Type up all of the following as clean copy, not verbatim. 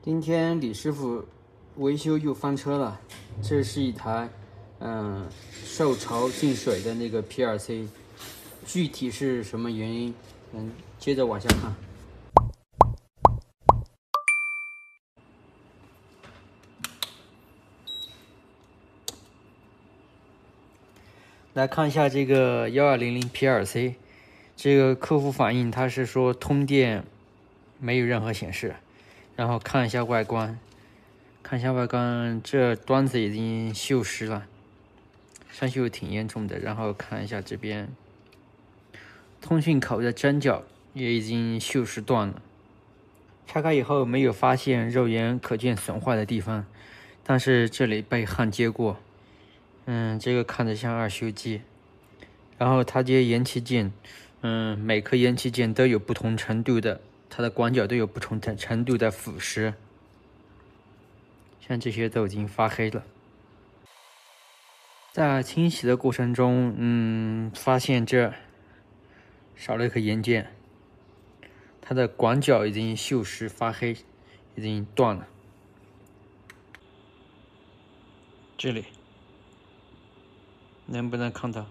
今天李师傅维修又翻车了，这是一台受潮进水的那个 PLC， 具体是什么原因？接着往下看。来看一下这个1200 PLC， 这个客户反映他是说通电没有任何显示，然后看一下外观。这端子已经锈蚀了，生锈挺严重的。然后看一下这边，通讯口的针脚也已经锈蚀断了。拆开以后没有发现肉眼可见损坏的地方，但是这里被焊接过，这个看着像二修机。然后它这些延期件，每颗延期件都有不同程度的，它的管脚都有不同程度的腐蚀。像这些都已经发黑了。在清洗的过程中，发现这少了一颗延件，它的管脚已经锈蚀发黑，已经断了。这里能不能看到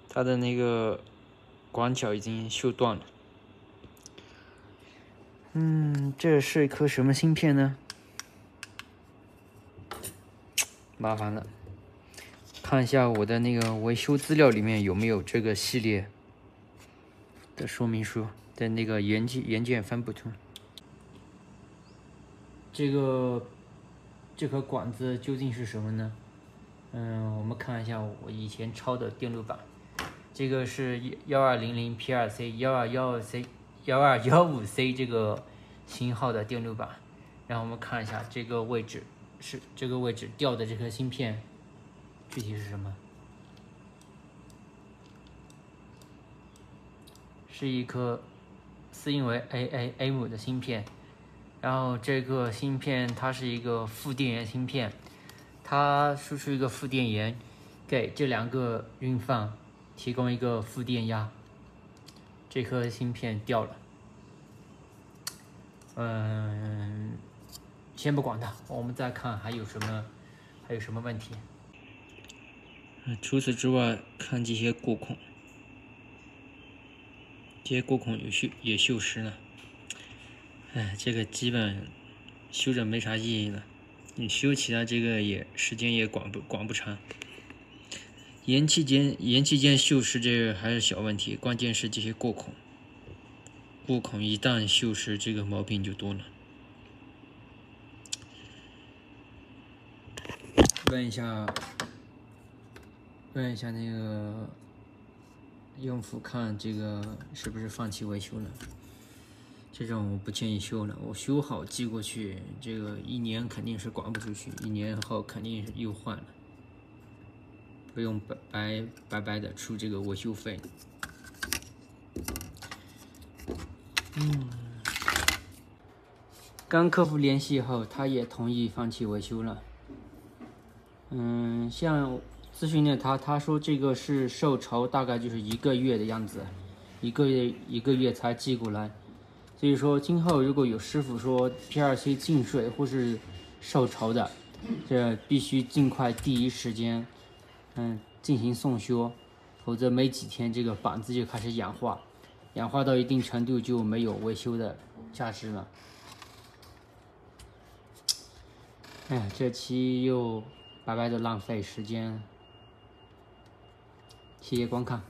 它的那个管脚已经锈断了？这是一颗什么芯片呢？麻烦了，看一下我的那个维修资料里面有没有这个系列的说明书的那个元件分布图。这颗管子究竟是什么呢？我们看一下我以前抄的电路板，这个是1200 PLC 1215C 这个型号的电路板。然后我们看一下这个位置掉的这颗芯片具体是什么？是一颗4英为 AAM 的芯片。然后这个芯片它是一个负电源芯片，它输出一个负电源，给这两个运放提供一个负电压。这颗芯片掉了，先不管它，我们再看还有什么问题。除此之外，看这些过孔，也锈蚀了。这个基本修着没啥意义了，你修起来这个时间也管不长。延期间锈蚀这个还是小问题，关键是这些过孔一旦锈蚀，这个毛病就多了。问一下那个用户，看这个是不是放弃维修了？这种我不建议修了，我修好寄过去，这个1年肯定是管不出去，1年后肯定是又换了，不用白白的出这个维修费。跟客服联系以后，他也同意放弃维修了。像咨询的他说这个是受潮，大概就是1个月的样子，一个月才寄过来。所以说，今后如果有师傅说 PLC 进水或是受潮的，这必须尽快第一时间，进行送修，否则没几天这个板子就开始氧化，氧化到一定程度就没有维修的价值了。这期又白白的浪费时间，谢谢观看。